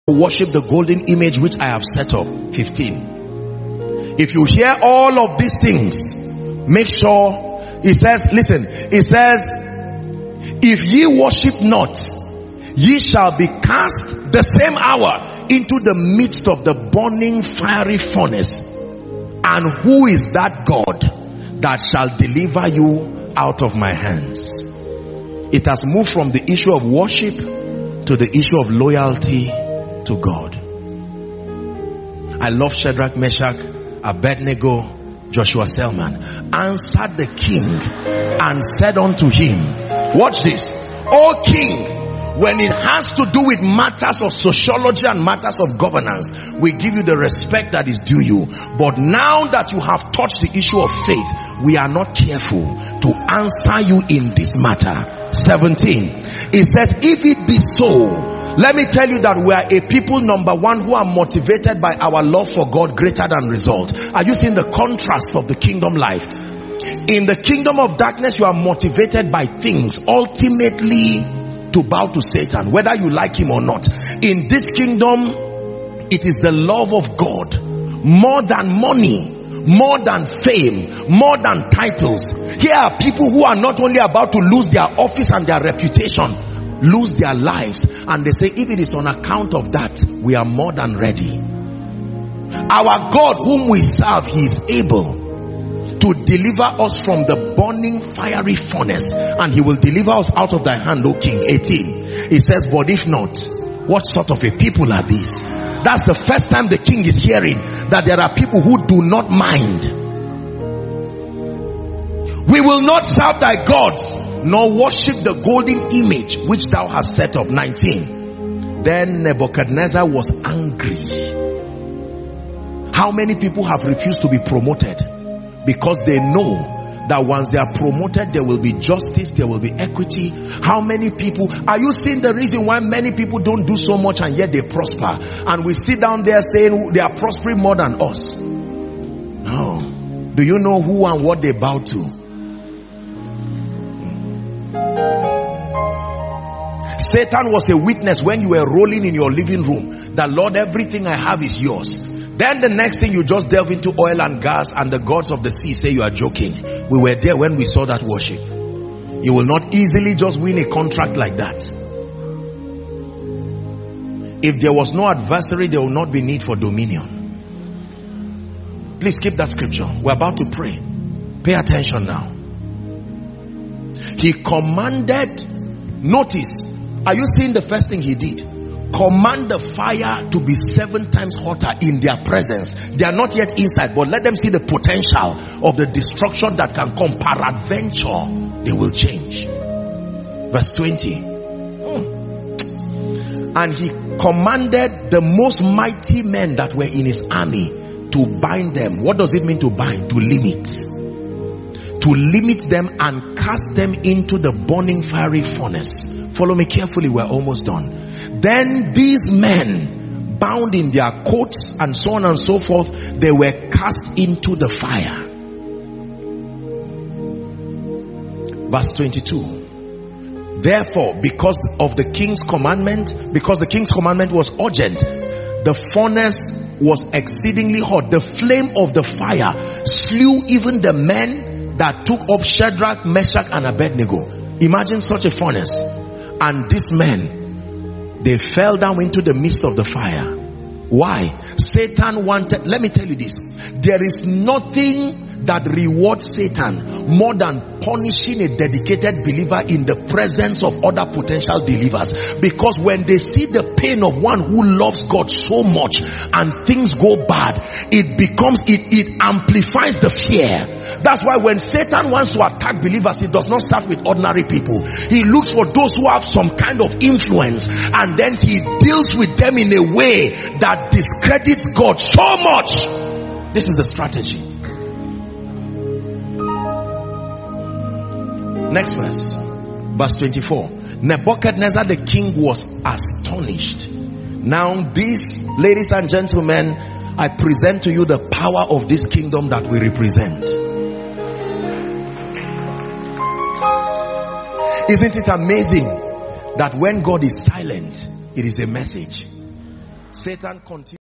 worship the golden image which I have set up. 15. If you hear all of these things, make sure, it says, listen, it says, if ye worship not, ye shall be cast the same hour into the midst of the burning fiery furnace. And who is that God that shall deliver you out of my hands? It has moved from the issue of worship to the issue of loyalty to God. I love Shadrach, Meshach, Abednego, Joshua, Selman. Answered the king and said unto him, watch this, O king, when it has to do with matters of sociology and matters of governance, we give you the respect that is due you. But now that you have touched the issue of faith, we are not careful to answer you in this matter. 17. It says, if it be so, let me tell you that we are a people, number one, who are motivated by our love for God greater than result. Are you seeing the contrast of the kingdom life? In the kingdom of darkness, you are motivated by things ultimately to bow to Satan, whether you like him or not. In this kingdom, it is the love of God more than money, more than fame, more than titles. Here are people who are not only about to lose their office and their reputation, lose their lives, and they say, if it is on account of that, we are more than ready. Our God whom we serve, he is able to deliver us from the burning fiery furnace, and he will deliver us out of thy hand, O king. 18. It says, but if not, what sort of a people are these? That's the first time the king is hearing that there are people who do not mind. We will not serve thy gods, nor worship the golden image which thou hast set up. 19. Then Nebuchadnezzar was angry. How many people have refused to be promoted because they know that once they are promoted, there will be justice, there will be equity? How many people, are you seeing the reason why many people don't do so much and yet they prosper? And we sit down there saying they are prospering more than us. No. Do you know who and what they bow to? Satan was a witness when you were rolling in your living room that, Lord, everything I have is yours. Then the next thing, you just delve into oil and gas, and the gods of the sea say you are joking. We were there when we saw that worship. You will not easily just win a contract like that. If there was no adversary, there will not be need for dominion. Please keep that scripture. We're about to pray. Pay attention now. He commanded, notice, are you seeing the first thing he did? Command the fire to be 7 times hotter in their presence. They are not yet inside, but let them see the potential of the destruction that can come. Peradventure, they will change. Verse 20. And he commanded the most mighty men that were in his army to bind them. What does it mean to bind? To limit. To limit them and cast them into the burning fiery furnace. Follow me carefully, we're almost done. Then these men, bound in their coats and so on and so forth, they were cast into the fire. Verse 22. Therefore, because of the king's commandment, because the king's commandment was urgent, the furnace was exceedingly hot. The flame of the fire slew even the men that took up Shadrach, Meshach, and Abednego. Imagine such a furnace. And these men, they fell down into the midst of the fire. Why? Satan wanted, let me tell you this, there is nothing that rewards Satan more than punishing a dedicated believer in the presence of other potential believers. Because when they see the pain of one who loves God so much and things go bad, it becomes, it amplifies the fear. That's why when Satan wants to attack believers, he does not start with ordinary people. He looks for those who have some kind of influence, and then he deals with them in a way that discredits God so much. This is the strategy. Next verse. Verse 24. Nebuchadnezzar the king was astonished. Now this, ladies and gentlemen, I present to you the power of this kingdom that we represent. Isn't it amazing that when God is silent, it is a message? Satan continues